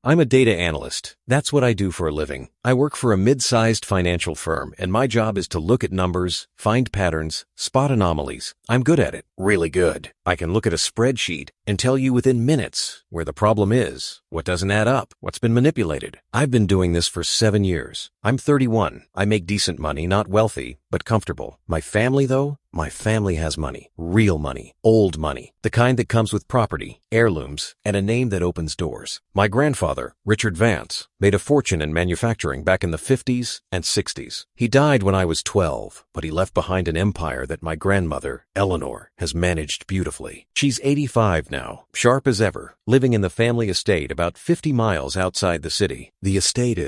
I'm a data analyst. That's what I do for a living. I work for a mid-sized financial firm, and my job is to look at numbers, find patterns, spot anomalies. I'm good at it. Really good. I can look at a spreadsheet and tell you within minutes where the problem is, what doesn't add up, what's been manipulated. I've been doing this for 7 years. I'm 31. I make decent money, not wealthy, but comfortable. My family, though? My family has money. Real money. Old money. The kind that comes with property, heirlooms, and a name that opens doors. My grandfather, Richard Vance, made a fortune in manufacturing back in the 50s and 60s. He died when I was 12, but he left behind an empire that my grandmother, Eleanor, has managed beautifully. She's 85 now, sharp as ever, living in the family estate about 50 miles outside the city. The estate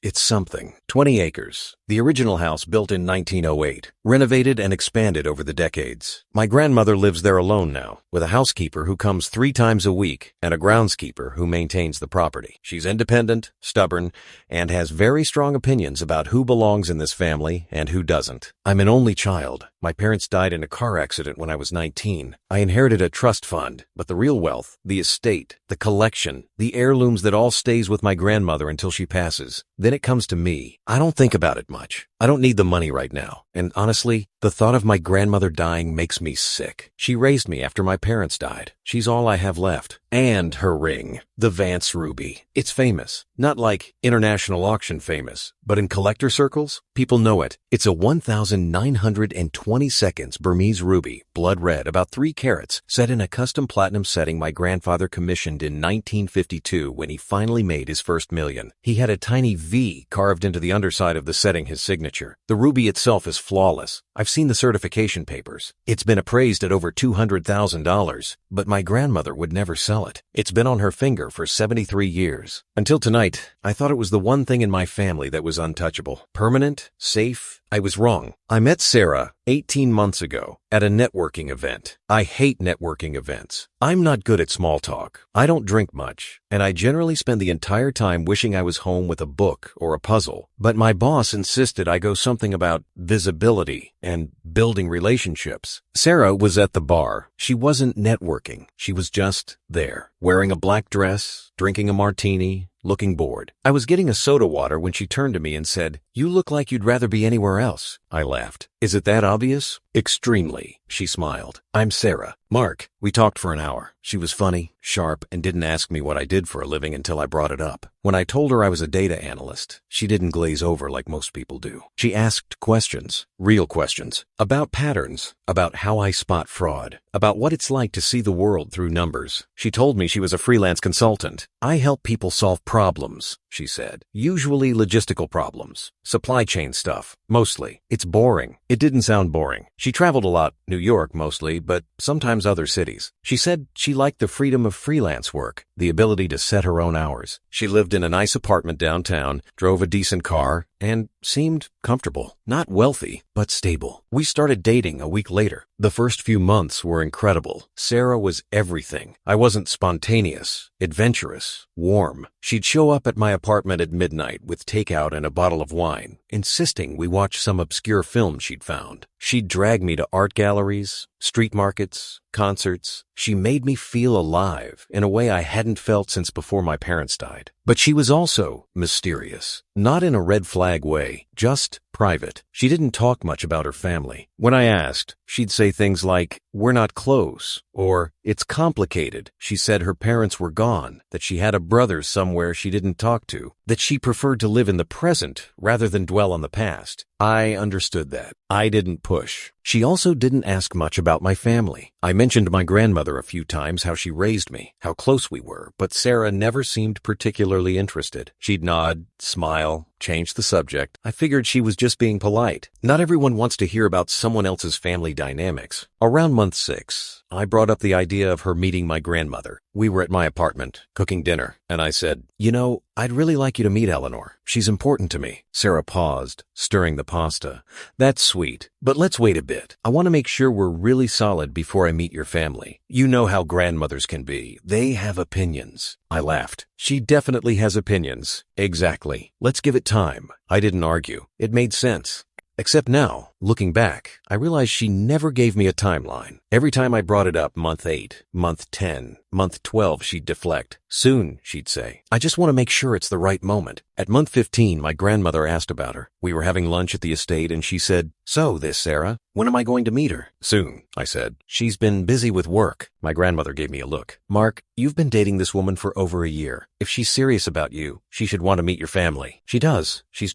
it's something. 20 acres. The original house built in 1908, renovated and expanded over the decades. My grandmother lives there alone now, with a housekeeper who comes 3 times a week and a groundskeeper who maintains the property. She's independent, stubborn, and has very strong opinions about who belongs in this family and who doesn't. I'm an only child. My parents died in a car accident when I was 19. I inherited a trust fund, but the real wealth, the estate, the collection, the heirlooms that all stays with my grandmother until she passes. Then it comes to me. I don't think about it much. I don't need the money right now. And honestly, the thought of my grandmother dying makes me sick. She raised me after my parents died. She's all I have left. And her ring, the Vance Ruby. It's famous. Not like international auction famous, but in collector circles, people know it. It's a 1,920 seconds Burmese ruby, blood red, about 3 carats, set in a custom platinum setting my grandfather commissioned in 1952 when he finally made his first million. He had a tiny V carved into the underside of the setting his signature. The ruby itself is flawless. I've seen the certification papers. It's been appraised at over $200,000, but my grandmother would never sell it. It's been on her finger for 73 years. Until tonight, I thought it was the one thing in my family that was untouchable. Permanent, safe. I was wrong. I met Sarah 18 months ago at a networking event. I hate networking events. I'm not good at small talk. I don't drink much, and I generally spend the entire time wishing I was home with a book or a puzzle. But my boss insisted I go something about visibility and building relationships. Sarah was at the bar. She wasn't networking. She was just there, wearing a black dress, drinking a martini, looking bored. I was getting a soda water when she turned to me and said, "You look like you'd rather be anywhere else." I laughed. "Is it that obvious?" "Extremely," she smiled. "I'm Sarah. Mark." We talked for an hour. She was funny, sharp, and didn't ask me what I did for a living until I brought it up. When I told her I was a data analyst, she didn't glaze over like most people do. She asked questions, real questions, about patterns, about how I spot fraud, about what it's like to see the world through numbers. She told me she was a freelance consultant. "I help people solve problems," she said. "Usually logistical problems, supply chain stuff, mostly. It's boring." It didn't sound boring. She traveled a lot, New York mostly, but sometimes other cities. She said she liked the freedom of freelance work, the ability to set her own hours. She lived in a nice apartment downtown, drove a decent car, and seemed comfortable. Not wealthy, but stable. We started dating a week later. The first few months were incredible. Sarah was everything. I wasn't spontaneous, adventurous, warm. She'd show up at my apartment at midnight with takeout and a bottle of wine, insisting we watch some obscure film she'd found. She'd drag me to art galleries, street markets, concerts. She made me feel alive in a way I hadn't felt since before my parents died. But she was also mysterious. Not in a red flag way, just private. She didn't talk much about her family. When I asked, she'd say things like, "We're not close," or "It's complicated." She said her parents were gone, that she had a brother somewhere she didn't talk to, that she preferred to live in the present rather than dwell on the past. I understood that. I didn't push. She also didn't ask much about my family. I mentioned my grandmother a few times, how she raised me, how close we were, but Sarah never seemed particularly interested. She'd nod, smile, change the subject. I figured she was just being polite. Not everyone wants to hear about someone else's family dynamics. Around month 6, I brought up the idea of her meeting my grandmother. We were at my apartment, cooking dinner, and I said, "You know, I'd really like you to meet Eleanor. She's important to me." Sarah paused, stirring the pasta. "That's sweet, but let's wait a bit. I want to make sure we're really solid before I meet your family. You know how grandmothers can be. They have opinions." I laughed. "She definitely has opinions." "Exactly. Let's give it time." I didn't argue. It made sense. Except now, Looking back, I realized she never gave me a timeline. Every time I brought it up, month 8, month 10, month 12, she'd deflect. Soon, she'd say. I just want to make sure it's the right moment. At month 15, my grandmother asked about her. We were having lunch at the estate and she said, "So, this Sarah, when am I going to meet her?" "Soon," I said. "She's been busy with work." My grandmother gave me a look. "Mark, you've been dating this woman for over a year. If she's serious about you, she should want to meet your family." "She does. She's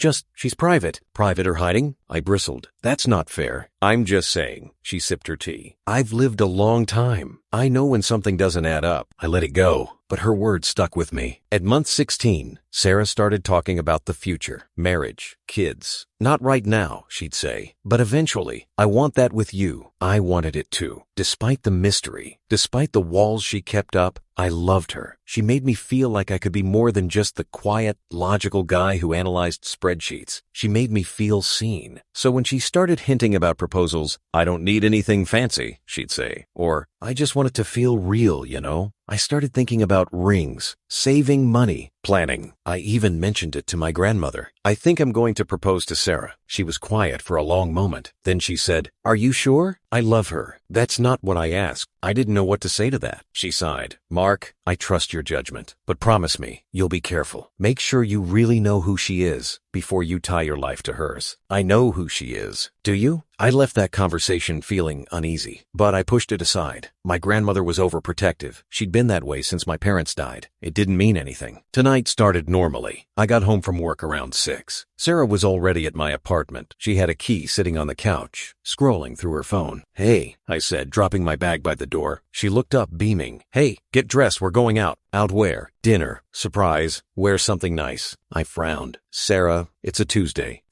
private." "Private or hiding?" I bristled. "That's not fair." "I'm just saying." She sipped her tea. "I've lived a long time. I know when something doesn't add up. I let it go." But her words stuck with me. At month 16, Sarah started talking about the future, marriage, kids. "Not right now," she'd say, "but eventually. I want that with you." I wanted it too. Despite the mystery, despite the walls she kept up, I loved her. She made me feel like I could be more than just the quiet, logical guy who analyzed spreadsheets. She made me feel seen. So when she started hinting about proposals, "I don't need anything fancy," she'd say, or "I just want it to feel real, you know," I started thinking about rings, saving money, planning. I even mentioned it to my grandmother. "I think I'm going to propose to Sarah." She was quiet for a long moment. Then she said, "Are you sure?" "I love her." "That's not what I asked." I didn't know what to say to that. She sighed. "Mark, I trust your judgment, but promise me you'll be careful. Make sure you really know who she is before you tie your life to hers." "I know who she is." "Do you?" I left that conversation feeling uneasy, but I pushed it aside. My grandmother was overprotective. She'd been that way since my parents died. It didn't mean anything. Tonight started normally. I got home from work around 6. Sarah was already at my apartment. She had a key sitting on the couch, scrolling through her phone. "Hey," I said, dropping my bag by the door. She looked up, beaming. "Hey, get dressed, we're going out." "Out where?" "Dinner. Surprise. Wear something nice." I frowned. "Sarah, it's a Tuesday."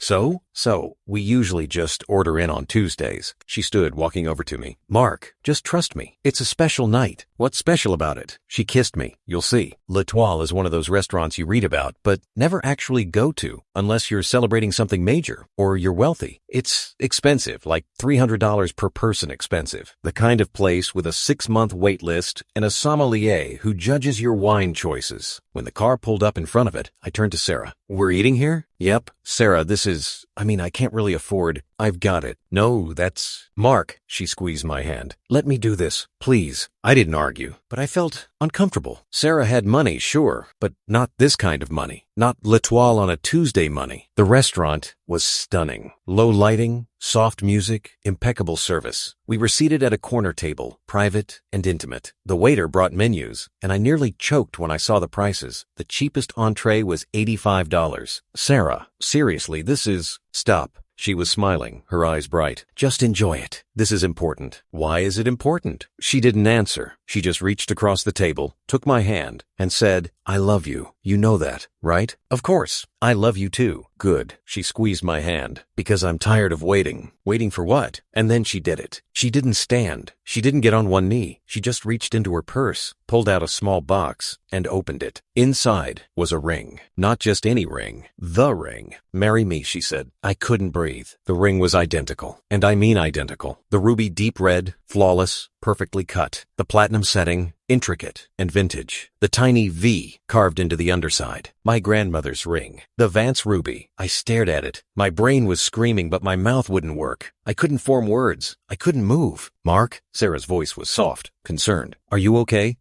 So, we usually just order in on Tuesdays." She stood, walking over to me. "Mark, just trust me. It's a special night." "What's special about it?" She kissed me. "You'll see. L'Etoile is one of those restaurants you read about, but never actually go to, unless you're celebrating something major, or you're wealthy. It's expensive, like $300 per person expensive. The kind of place with a 6-month wait list and a sommelier who judges your wine choices." When the car pulled up in front of it, I turned to Sarah. "We're eating here?" "Yep." "Sarah, I can't really afford." "I've got it." "No, that's..." "Mark," she squeezed my hand. "Let me do this, please." I didn't argue, but I felt uncomfortable. Sarah had money, sure, but not this kind of money. Not L'Etoile on a Tuesday money. The restaurant was stunning. Low lighting, soft music, impeccable service. We were seated at a corner table, private and intimate. The waiter brought menus, and I nearly choked when I saw the prices. The cheapest entree was $85. "Sarah, seriously, this is..." "Stop." She was smiling, her eyes bright. "Just enjoy it. This is important." "Why is it important?" She didn't answer. She just reached across the table, took my hand, and said, "I love you. You know that, right?" "Of course. I love you too." "Good." She squeezed my hand. "Because I'm tired of waiting." "Waiting for what?" And then she did it. She didn't stand. She didn't get on one knee. She just reached into her purse, pulled out a small box, and opened it. Inside was a ring. Not just any ring. The ring. "Marry me," she said. I couldn't breathe. The ring was identical. And I mean identical. The ruby deep red, flawless, perfectly cut. The platinum setting, intricate and vintage. The tiny V carved into the underside. My grandmother's ring. The Vance ruby. I stared at it. My brain was screaming, but my mouth wouldn't work. I couldn't form words. I couldn't move. "Mark?" Sarah's voice was soft, concerned. "Are you okay?"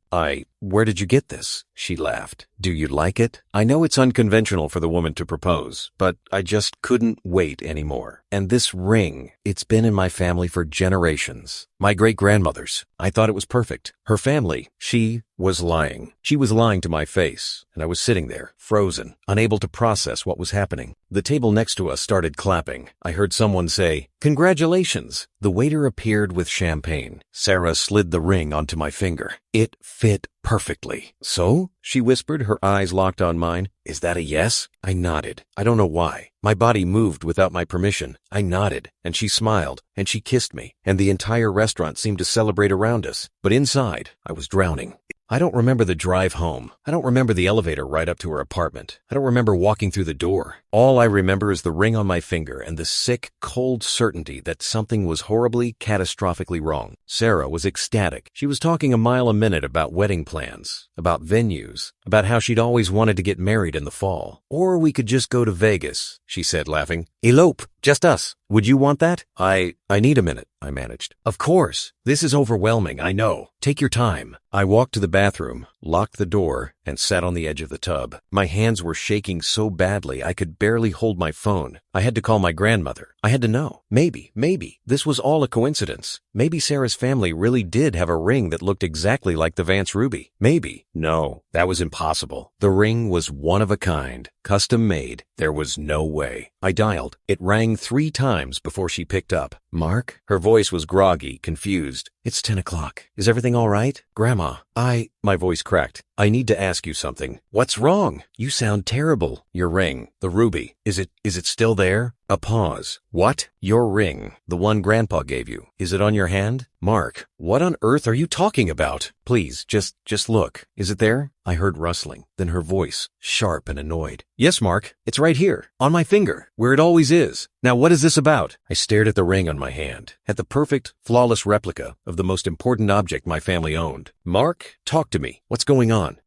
Where did you get this?" She laughed. "Do you like it?" I know it's unconventional for the woman to propose, but I just couldn't wait anymore. And this ring, it's been in my family for generations. My great-grandmother's. I thought it was perfect. Her family, she was lying. She was lying to my face, and I was sitting there, frozen, unable to process what was happening. The table next to us started clapping. I heard someone say, "Congratulations." The waiter appeared with champagne. Sarah slid the ring onto my finger. It fit perfectly. "So?" she whispered, her eyes locked on mine. "Is that a yes?" I nodded. I don't know why. My body moved without my permission. I nodded, and she smiled, and she kissed me, and the entire restaurant seemed to celebrate around us. But inside, I was drowning. I don't remember the drive home. I don't remember the elevator right up to her apartment. I don't remember walking through the door. All I remember is the ring on my finger and the sick, cold certainty that something was horribly, catastrophically wrong. Sarah was ecstatic. She was talking a mile a minute about wedding plans, about venues, about how she'd always wanted to get married in the fall. "Or we could just go to Vegas," she said, laughing. "Elope Just us. Would you want that? I need a minute, I managed. Of course. This is overwhelming, I know. Take your time. I walked to the bathroom, locked the door, and sat on the edge of the tub. My hands were shaking so badly I could barely hold my phone. I had to call my grandmother. I had to know. Maybe, this was all a coincidence. Maybe Sarah's family really did have a ring that looked exactly like the Vance ruby. Maybe. No, that was impossible. The ring was one of a kind, custom made. There was no way. I dialed. It rang 3 times before she picked up. Mark? Her voice was groggy, confused. It's 10 o'clock. Is everything all right? Grandma, my voice cracked. I need to ask you something. What's wrong? You sound terrible. Your ring, the ruby, is it still there? A pause. What? Your ring, the one Grandpa gave you. Is it on your hand? Mark, what on earth are you talking about? Please, just look. Is it there? I heard rustling, then her voice, sharp and annoyed. Yes, Mark, it's right here, on my finger, where it always is. Now what is this about? I stared at the ring on my hand, at the perfect, flawless replica of the most important object my family owned. Mark, talk to me. What's going on?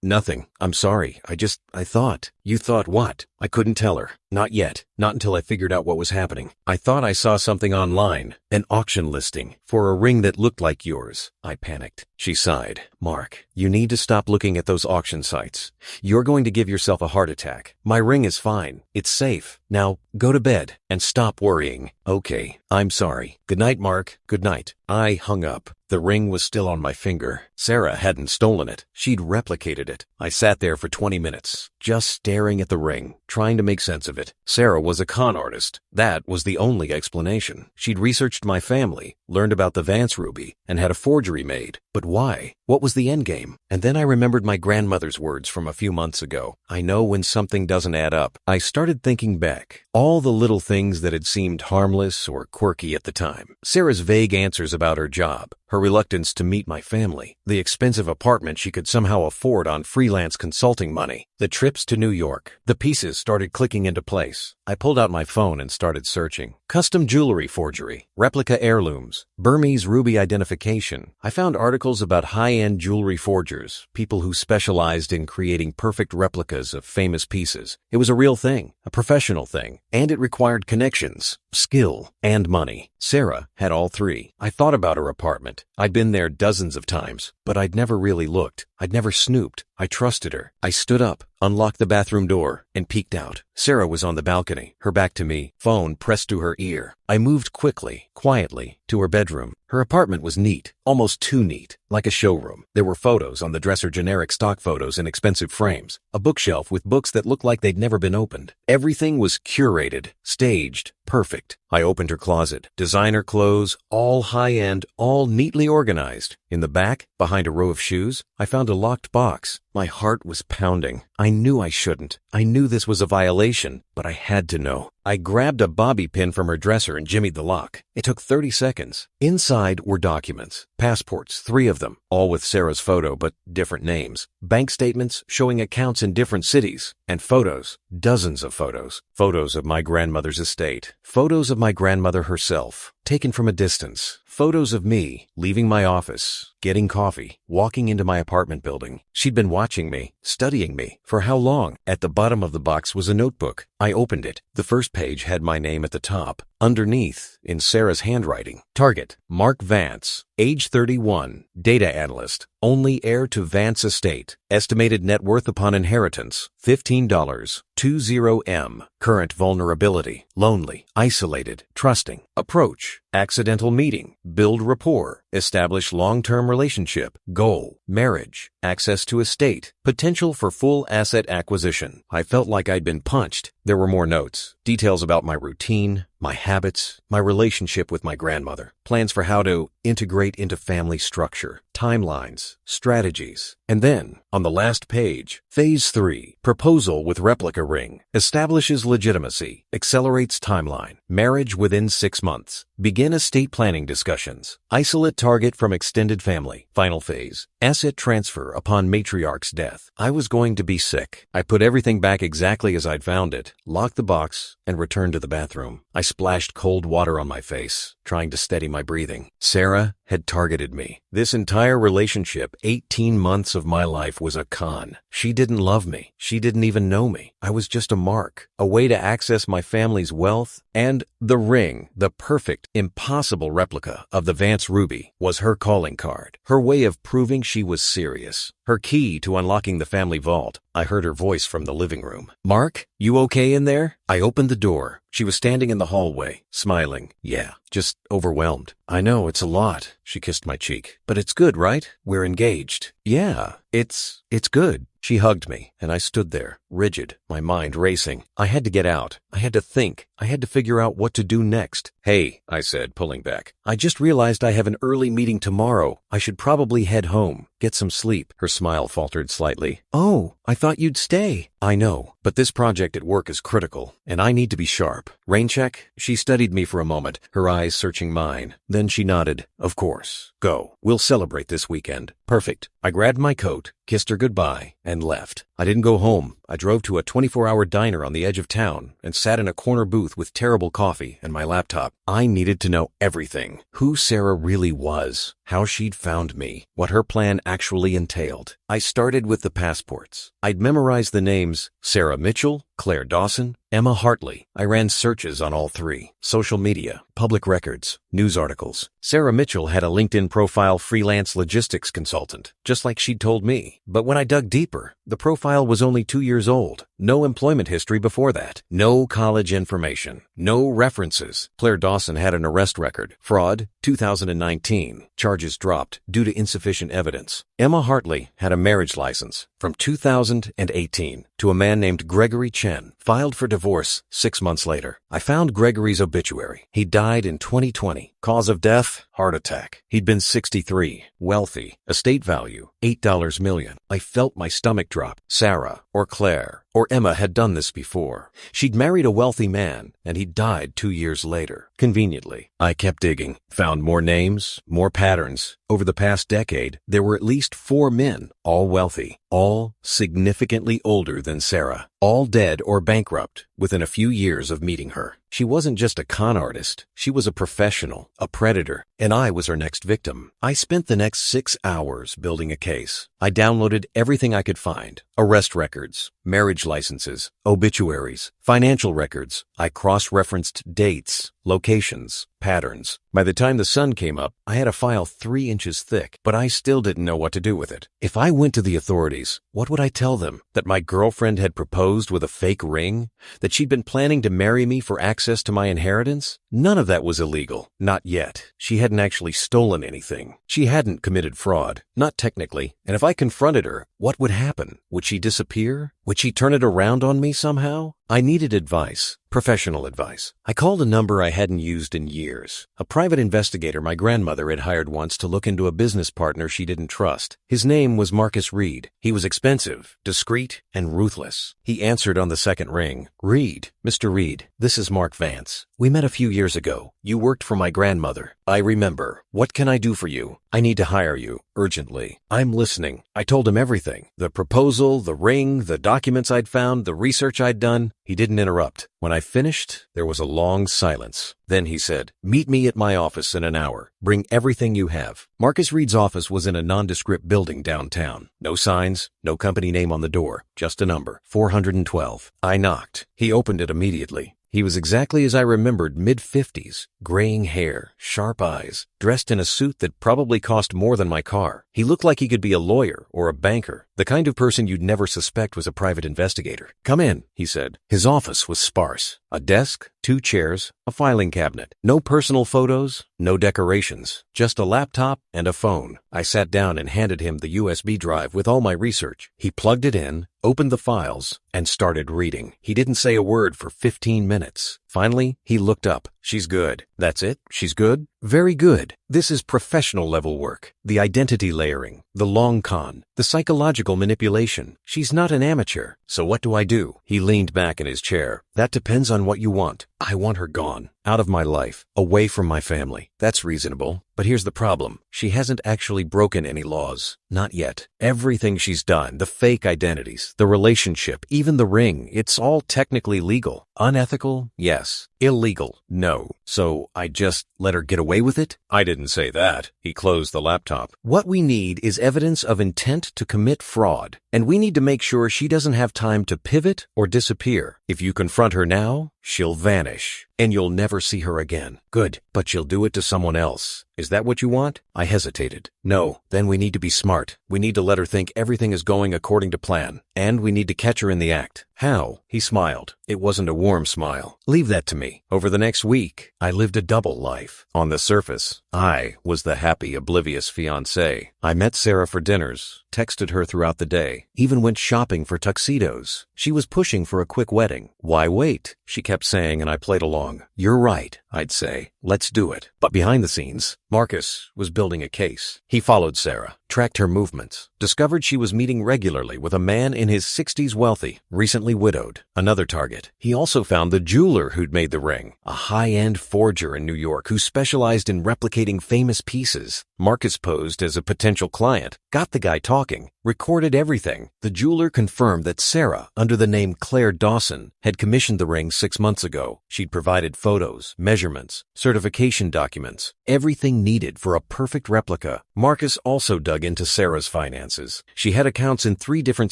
Nothing. I'm sorry. I thought. You thought what? I couldn't tell her. Not yet. Not until I figured out what was happening. I thought I saw something online, an auction listing for a ring that looked like yours. I panicked. She sighed. Mark, you need to stop looking at those auction sites. You're going to give yourself a heart attack. My ring is fine. It's safe. Now, go to bed and stop worrying. Okay, I'm sorry. Good night, Mark. Good night. I hung up. The ring was still on my finger. Sarah hadn't stolen it. She'd replicated it. I sat there for 20 minutes, just staring at the ring, trying to make sense of it. Sarah was a con artist. That was the only explanation. She'd researched my family, learned about the Vance ruby, and had a forgery made. But why? What was the endgame? And then I remembered my grandmother's words from a few months ago. I know when something doesn't add up. I started thinking back. All the little things that had seemed harmless or quirky at the time. Sarah's vague answers about her job, her reluctance to meet my family, the expensive apartment she could somehow afford on freelance consulting money, the trips to New York. The pieces started clicking into place. I pulled out my phone and started searching. Custom jewelry forgery, replica heirlooms, Burmese ruby identification. I found articles about high-end jewelry forgers, people who specialized in creating perfect replicas of famous pieces. It was a real thing, a professional thing, and it required connections, skill, and money. Sarah had all 3. I thought about her apartment. I'd been there dozens of times, but I'd never really looked. I'd never snooped. I trusted her. I stood up, unlocked the bathroom door, and peeked out. Sarah was on the balcony, her back to me, phone pressed to her ear. I moved quickly, quietly, to her bedroom. Her apartment was neat, almost too neat, like a showroom. There were photos on the dresser, generic stock photos in expensive frames, a bookshelf with books that looked like they'd never been opened. Everything was curated, staged, perfect. I opened her closet. Designer clothes, all high-end, all neatly organized. In the back, behind a row of shoes, I found a locked box. My heart was pounding. I knew I shouldn't. I knew this was a violation, but I had to know. I grabbed a bobby pin from her dresser and jimmied the lock. It took 30 seconds. Inside were documents, passports, 3 of them, all with Sarah's photo but different names. Bank statements showing accounts in different cities, and photos, dozens of photos. Photos of my grandmother's estate, photos of my grandmother herself, taken from a distance. Photos of me leaving my office, getting coffee, walking into my apartment building. She'd been watching me, studying me. For how long? At the bottom of the box was a notebook. I opened it. The first page had my name at the top. Underneath, in Sarah's handwriting, target, Mark Vance, age 31, data analyst, only heir to Vance estate, estimated net worth upon inheritance, $15, 20M, current vulnerability, lonely, isolated, trusting, approach, accidental meeting, build rapport, establish long-term relationship, goal, marriage, access to estate, potential for full asset acquisition. I felt like I'd been punched. There were more notes, details about my routine, my habits, my relationship with my grandmother, plans for how to integrate into family structure, timelines, strategies. And then, on the last page, Phase 3, proposal with replica ring, establishes legitimacy, accelerates timeline, marriage within 6 months, begin estate planning discussions, isolate target from extended family, final phase, asset transfer upon matriarch's death. I was going to be sick. I put everything back exactly as I'd found it, locked the box, and returned to the bathroom. I splashed cold water on my face, trying to steady my breathing. Sarah had targeted me. This entire relationship, 18 months of my life, was a con. She didn't love me. She didn't even know me. I was just a mark, a way to access my family's wealth, and the ring, the perfect, impossible replica of the Vance Ruby, was her calling card, her way of proving she was serious, her key to unlocking the family vault. I heard her voice from the living room. "Mark, you okay in there?" I opened the door. She was standing in the hallway, smiling. "Yeah, just overwhelmed." "I know, it's a lot." She kissed my cheek. "But it's good, right? We're engaged." "Yeah, it's good." She hugged me, and I stood there, rigid, my mind racing. I had to get out. I had to think. I had to figure out what to do next. "Hey," I said, pulling back. "I just realized I have an early meeting tomorrow. I should probably head home, get some sleep." Her smile faltered slightly. "Oh, I thought you'd stay." "I know, but this project at work is critical, and I need to be sharp." "Rain check?" She studied me for a moment, her eyes searching mine. Then she nodded. "Of course. Go. We'll celebrate this weekend." "Perfect." I grabbed my coat, kissed her goodbye, and left. I didn't go home. I drove to a 24-hour diner on the edge of town and sat in a corner booth with terrible coffee and my laptop. I needed to know everything. Who Sarah really was, how she'd found me, what her plan actually entailed. I started with the passports. I'd memorized the names Sarah Mitchell, Claire Dawson, Emma Hartley. I ran searches on all three. Social media, public records, news articles. Sarah Mitchell had a LinkedIn profile, freelance logistics consultant, just like she'd told me. But when I dug deeper, the profile was only 2 years old. No employment history before that. No college information. No references. Claire Dawson had an arrest record. Fraud, 2019. Charges dropped due to insufficient evidence. Emma Hartley had a marriage license from 2018 to a man named Gregory Chen, filed for divorce 6 months later. I found Gregory's obituary. He died in 2020. Cause of death, heart attack. He'd been 63, wealthy, estate value, $8 million. I felt my stomach drop. Sarah, or Claire, or Emma had done this before. She'd married a wealthy man, and he died 2 years later. Conveniently, I kept digging, found more names, more patterns. Over the past decade, there were at least 4 men, all wealthy, all significantly older than Sarah, all dead or bankrupt within a few years of meeting her. She wasn't just a con artist. She was a professional, a predator, and I was her next victim. I spent the next 6 hours building a case. I downloaded everything I could find: arrest records, marriage licenses, obituaries, financial records. I cross-referenced dates, locations, patterns. By the time the sun came up, I had a file 3 inches thick, but I still didn't know what to do with it. If I went to the authorities, what would I tell them? That my girlfriend had proposed with a fake ring? That she'd been planning to marry me for access to my inheritance? None of that was illegal. Not yet. She hadn't actually stolen anything. She hadn't committed fraud. Not technically. And if I confronted her, what would happen? Would she disappear? Would she turn it around on me somehow? I needed advice. Professional advice. I called a number I hadn't used in years. A private investigator my grandmother had hired once to look into a business partner she didn't trust. His name was Marcus Reed. He was expensive, discreet, and ruthless. He answered on the second ring. "Reed, Mr. Reed, this is Mark Vance. We met a few years ago. You worked for my grandmother. I remember. What can I do for you? I need to hire you, urgently." "I'm listening." I told him everything. The proposal, the ring, the documents I'd found, the research I'd done. He didn't interrupt. When I finished, there was a long silence. Then he said, "Meet me at my office in an hour. Bring everything you have." Marcus Reed's office was in a nondescript building downtown. No signs, no company name on the door, just a number, 412. I knocked. He opened it immediately. He was exactly as I remembered, mid-50s, graying hair, sharp eyes, dressed in a suit that probably cost more than my car. He looked like he could be a lawyer or a banker, the kind of person you'd never suspect was a private investigator. "Come in," he said. His office was sparse. A desk, 2 chairs, a filing cabinet. No personal photos, no decorations, just a laptop and a phone. I sat down and handed him the USB drive with all my research. He plugged it in, opened the files, and started reading. He didn't say a word for 15 minutes. Finally, he looked up. "She's good." "That's it? She's good?" "Very good. This is professional level work. The identity layering, the long con, the psychological manipulation. She's not an amateur. So what do I do?" He leaned back in his chair. "That depends on what you want." "I want her gone." Out of my life, away from my family. That's reasonable. But here's the problem. She hasn't actually broken any laws. Not yet. Everything she's done, the fake identities, the relationship, even the ring, it's all technically legal. Unethical? Yes. Illegal? No. So I just let her get away with it? I didn't say that. He closed the laptop. What we need is evidence of intent to commit fraud. And we need to make sure she doesn't have time to pivot or disappear. If you confront her now, she'll vanish. And you'll never see her again. Good. But she'll do it to someone else. Is that what you want? I hesitated. No. Then we need to be smart. We need to let her think everything is going according to plan. And we need to catch her in the act. How? He smiled. It wasn't a warm smile. Leave that to me. Over the next week, I lived a double life. On the surface, I was the happy, oblivious fiancé. I met Sarah for dinners, texted her throughout the day, even went shopping for tuxedos. She was pushing for a quick wedding. Why wait? She kept saying, and I played along. You're right, I'd say. Let's do it. But behind the scenes, Marcus was building a case. He followed Sarah, tracked her movements, discovered she was meeting regularly with a man in his 60s wealthy, recently widowed. Another target. He also found the jeweler who'd made the ring, a high-end forger in New York who specialized in replicating famous pieces. Marcus posed as a potential client, got the guy talking, recorded everything. The jeweler confirmed that Sarah, under the name Claire Dawson, had commissioned the ring 6 months ago. She'd provided photos, measurements, certification documents, everything needed for a perfect replica. Marcus also dug into Sarah's finances. She had accounts in 3 different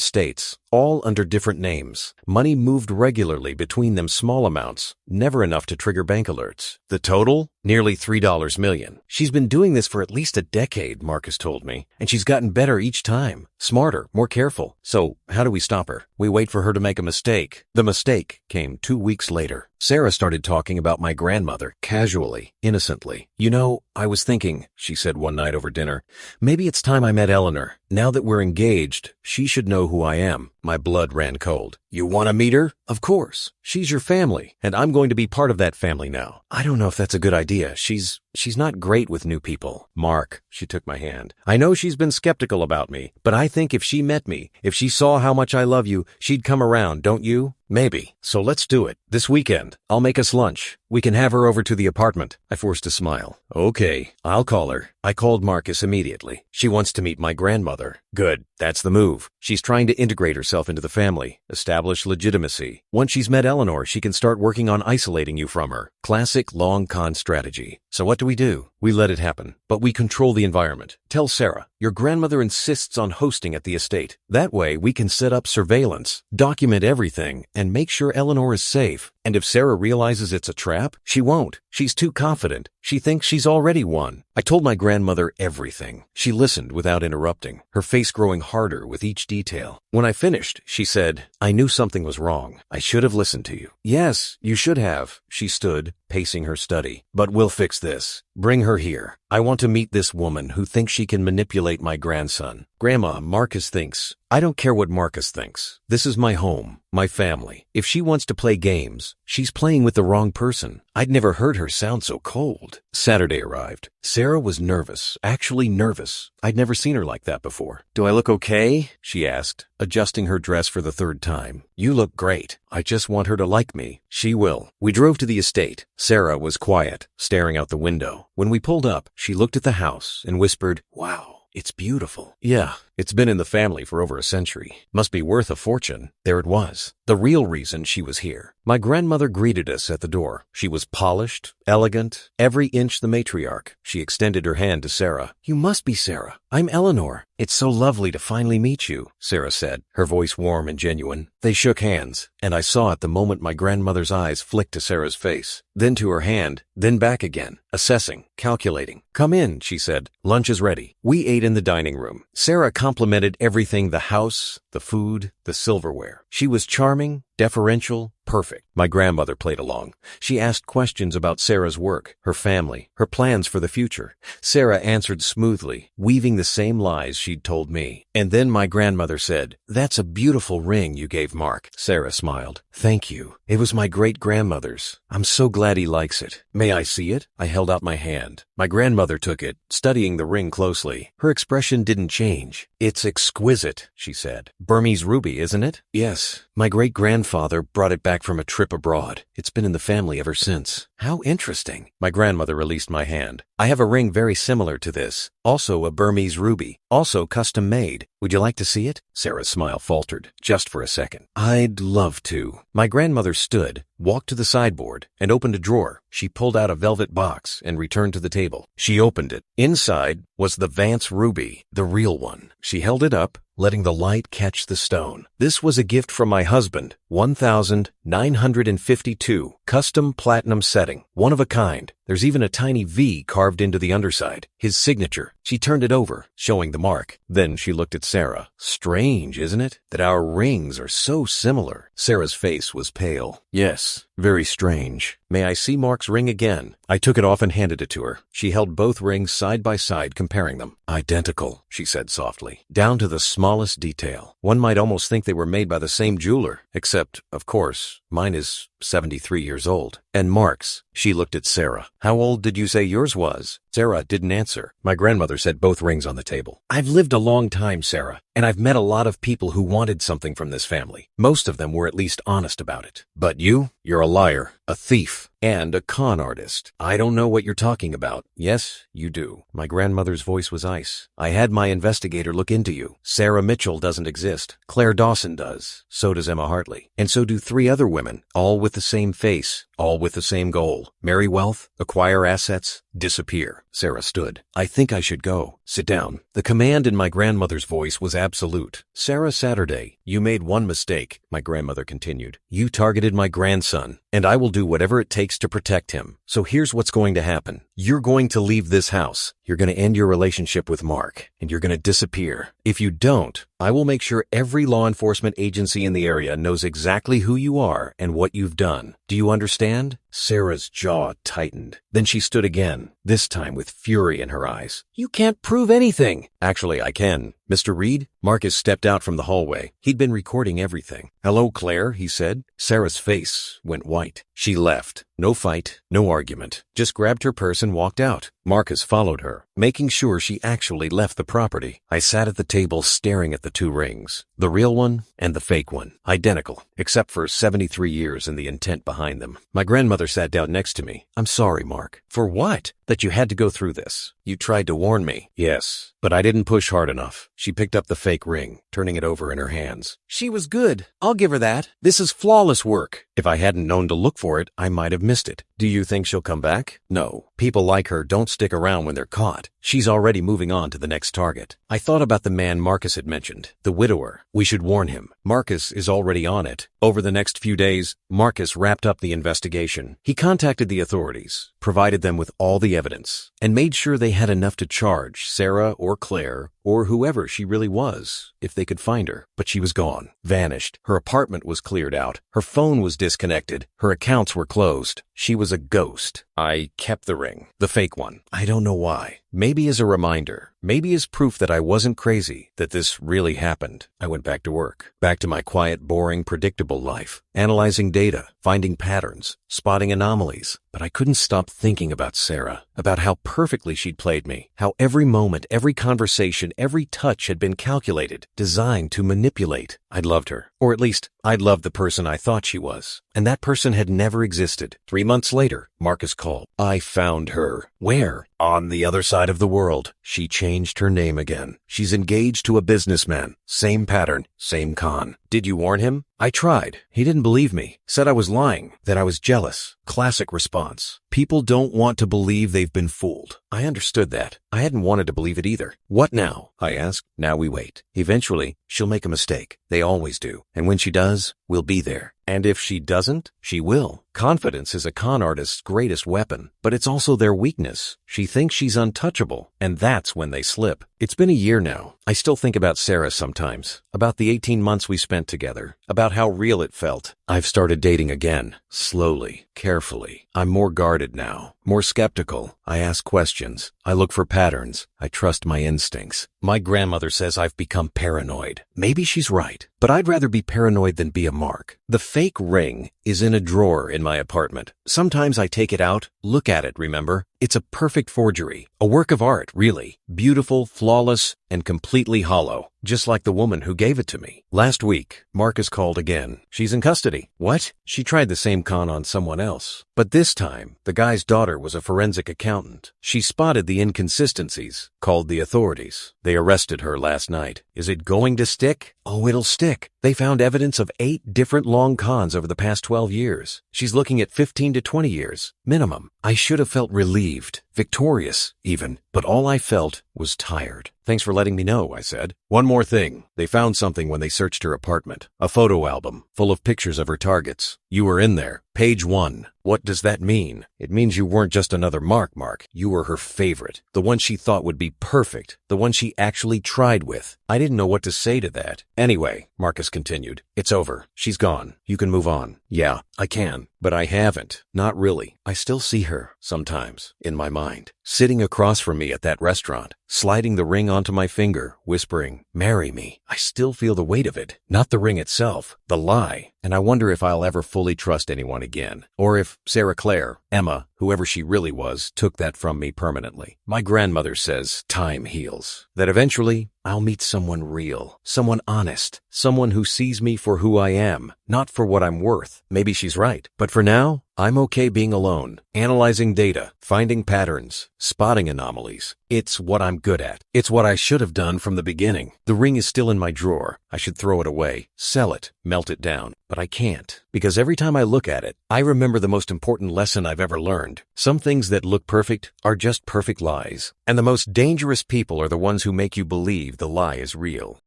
states, all under different names. Money moved regularly between them, small amounts, never enough to trigger bank alerts. The total? Nearly $3 million. She's been doing this for at least a decade, Marcus told me, and she's gotten better each time. Smarter, more careful. So, how do we stop her? We wait for her to make a mistake. The mistake came 2 weeks later. Sarah started talking about my grandmother, casually, innocently. You know, I was thinking, she said one night over dinner, maybe it's time I met Eleanor. Now that we're engaged, she should know who I am. My blood ran cold. You want to meet her? Of course. She's your family, and I'm going to be part of that family now. I don't know if that's a good idea. She's not great with new people. Mark, she took my hand. I know she's been skeptical about me, but I think if she met me, if she saw how much I love you, she'd come around, don't you? Maybe. So let's do it. This weekend. I'll make us lunch. We can have her over to the apartment. I forced a smile. Okay, I'll call her. I called Marcus immediately. She wants to meet my grandmother. Good. That's the move. She's trying to integrate herself into the family, establish legitimacy. Once she's met Eleanor, she can start working on isolating you from her. Classic long con strategy. So what do? We let it happen, but we control the environment. Tell Sarah, your grandmother insists on hosting at the estate. That way we can set up surveillance, document everything, and make sure Eleanor is safe. And if Sarah realizes it's a trap, she won't. She's too confident. She thinks she's already won. I told my grandmother everything. She listened without interrupting, her face growing harder with each detail. When I finished, she said, I knew something was wrong. I should have listened to you. Yes, you should have. She stood, pacing her study. But we'll fix this. Bring her here. I want to meet this woman who thinks she can manipulate my grandson. Grandma, Marcus thinks. I don't care what Marcus thinks. This is my home, my family. If she wants to play games, she's playing with the wrong person. I'd never heard her sound so cold. Saturday arrived. Sarah was nervous, actually nervous. I'd never seen her like that before. Do I look okay? She asked, adjusting her dress for the 3rd time. You look great. I just want her to like me. She will. We drove to the estate. Sarah was quiet, staring out the window. When we pulled up, she looked at the house and whispered, Wow. It's beautiful. Yeah, it's been in the family for over a century. Must be worth a fortune. There it was. The real reason she was here. My grandmother greeted us at the door. She was polished, elegant, every inch the matriarch. She extended her hand to Sarah. You must be Sarah. I'm Eleanor. It's so lovely to finally meet you, Sarah said, her voice warm and genuine. They shook hands, and I saw at the moment my grandmother's eyes flicked to Sarah's face, then to her hand, then back again, assessing, calculating. Come in, she said. Lunch is ready. We ate in the dining room. Sarah complimented everything, the house, the food, the silverware. She was charming, deferential, perfect. My grandmother played along. She asked questions about Sarah's work, her family, her plans for the future. Sarah answered smoothly, weaving the same lies she'd told me. And then my grandmother said, That's a beautiful ring you gave Mark. Sarah smiled. Thank you. It was my great-grandmother's. I'm so glad he likes it. May I see it? I held out my hand. My grandmother took it, studying the ring closely. Her expression didn't change. It's exquisite, she said. Burmese ruby, isn't it? Yes. My great-grandfather brought it back from a trip abroad. It's been in the family ever since. How interesting. My grandmother released my hand. I have a ring very similar to this. Also a Burmese ruby. Also custom made. Would you like to see it? Sarah's smile faltered, just for a second. I'd love to. My grandmother stood, walked to the sideboard, and opened a drawer. She pulled out a velvet box and returned to the table. She opened it. Inside was the Vance ruby, the real one. She held it up, letting the light catch the stone. This was a gift from my husband, 1952, custom platinum setting, one of a kind. There's even a tiny V carved into the underside, his signature. She turned it over, showing the mark. Then she looked at Sarah. Strange, isn't it, that our rings are so similar? Sarah's face was pale. Yes, very strange. May I see Mark's ring again? I took it off and handed it to her. She held both rings side by side, comparing them. Identical, she said softly, down to the smallest detail. One might almost think they were made by the same jeweler, except, of course, mine is 73 years old. And Mark's. She looked at Sarah. How old did you say yours was? Sarah didn't answer. My grandmother set both rings on the table. I've lived a long time, Sarah, and I've met a lot of people who wanted something from this family. Most of them were at least honest about it. But you're a liar, a thief, and a con artist. I don't know what you're talking about. Yes, you do. My grandmother's voice was ice. I had my investigator look into you. Sarah Mitchell doesn't exist. Claire Dawson does. So does Emma Hartley. And so do 3 other women, all with the same face, all with the same goal. Marry wealth, acquire assets, disappear. Sarah stood. I think I should go. Sit down. The command in my grandmother's voice was absolute. Sarah Saturday, you made one mistake, my grandmother continued. You targeted my grandson, and I will do whatever it takes to protect him. So here's what's going to happen. You're going to leave this house. You're going to end your relationship with Mark, and you're going to disappear. If you don't, I will make sure every law enforcement agency in the area knows exactly who you are and what you've done. Do you understand? Sarah's jaw tightened. Then she stood again, this time with fury in her eyes. You can't prove anything. Actually, I can. Mr. Reed? Marcus stepped out from the hallway. He'd been recording everything. Hello, Claire, he said. Sarah's face went white. She left. No fight, no argument. Just grabbed her purse and walked out. Marcus followed her, making sure she actually left the property. I sat at the table staring at the 2 rings. The real one and the fake one. Identical, except for 73 years and the intent behind them. My grandmother sat down next to me. I'm sorry, Mark. For what? That you had to go through this. You tried to warn me. Yes, but I didn't push hard enough. She picked up the fake ring, turning it over in her hands. She was good. I'll give her that. This is flawless work. If I hadn't known to look for it, I might have missed it. Do you think she'll come back? No. People like her don't stick around when they're caught. She's already moving on to the next target. I thought about the man Marcus had mentioned, the widower. We should warn him. Marcus is already on it. Over the next few days, Marcus wrapped up the investigation. He contacted the authorities, provided them with all the evidence, and made sure they had enough to charge Sarah or Claire or whoever she really was, if they could find her. But she was gone, vanished. Her apartment was cleared out. Her phone was disconnected. Her accounts were closed. She was a ghost. I kept the ring, the fake one. I don't know why. Maybe as a reminder, maybe as proof that I wasn't crazy, that this really happened. I went back to work, back to my quiet, boring, predictable life, analyzing data, finding patterns, spotting anomalies. But I couldn't stop thinking about Sarah, about how perfectly she'd played me, how every moment, every conversation, every touch had been calculated, designed to manipulate. I'd loved her, or at least I'd loved the person I thought she was, and that person had never existed. 3 months later, Marcus called. I found her. Where? On the other side of the world. She changed her name again. She's engaged to a businessman. Same pattern, same con. Did you warn him? I tried. He didn't believe me. Said I was lying, that I was jealous. Classic response. People don't want to believe they've been fooled. I understood that. I hadn't wanted to believe it either. What now? I asked. Now we wait. Eventually, she'll make a mistake. They always do. And when she does, we'll be there. And if she doesn't, she will. Confidence is a con artist's greatest weapon, but it's also their weakness. She thinks she's untouchable, and that's when they slip. It's been a year now. I still think about Sarah sometimes, about the 18 months we spent together, about how real it felt. I've started dating again, slowly, carefully. I'm more guarded now, more skeptical. I ask questions. I look for patterns. I trust my instincts. My grandmother says I've become paranoid. Maybe she's right, but I'd rather be paranoid than be a mark. The fake ring is in a drawer in my apartment. Sometimes I take it out, look at it, remember? It's a perfect forgery. A work of art, really. Beautiful, flawless, and completely hollow. Just like the woman who gave it to me. Last week, Marcus called again. She's in custody. What? She tried the same con on someone else. But this time, the guy's daughter was a forensic accountant. She spotted the inconsistencies, called the authorities. They arrested her last night. Is it going to stick? Oh, it'll stick. They found evidence of 8 different long cons over the past 12 years. She's looking at 15 to 20 years, minimum. I should have felt relieved, victorious even, but all I felt was tired. Thanks for letting me know, I said. One more thing. They found something when they searched her apartment. A photo album full of pictures of her targets. You were in there. Page 1. What does that mean? It means you weren't just another Mark. You were her favorite. The one she thought would be perfect. The one she actually tried with. I didn't know what to say to that. Anyway, Marcus continued, it's over. She's gone. You can move on. Yeah, I can. But I haven't. Not really. I still see her, sometimes, in my mind. Sitting across from me at that restaurant, sliding the ring onto my finger, whispering, marry me. I still feel the weight of it. Not the ring itself, the lie. And I wonder if I'll ever fully trust anyone again. Or if Sarah Claire, Emma, whoever she really was, took that from me permanently. My grandmother says time heals. That eventually, I'll meet someone real, someone honest, someone who sees me for who I am, not for what I'm worth. Maybe she's right. But for now, I'm okay being alone, analyzing data, finding patterns, spotting anomalies. It's what I'm good at. It's what I should have done from the beginning. The ring is still in my drawer. I should throw it away, sell it, melt it down. But I can't, because every time I look at it, I remember the most important lesson I've ever learned. Some things that look perfect are just perfect lies. And the most dangerous people are the ones who make you believe the lie is real.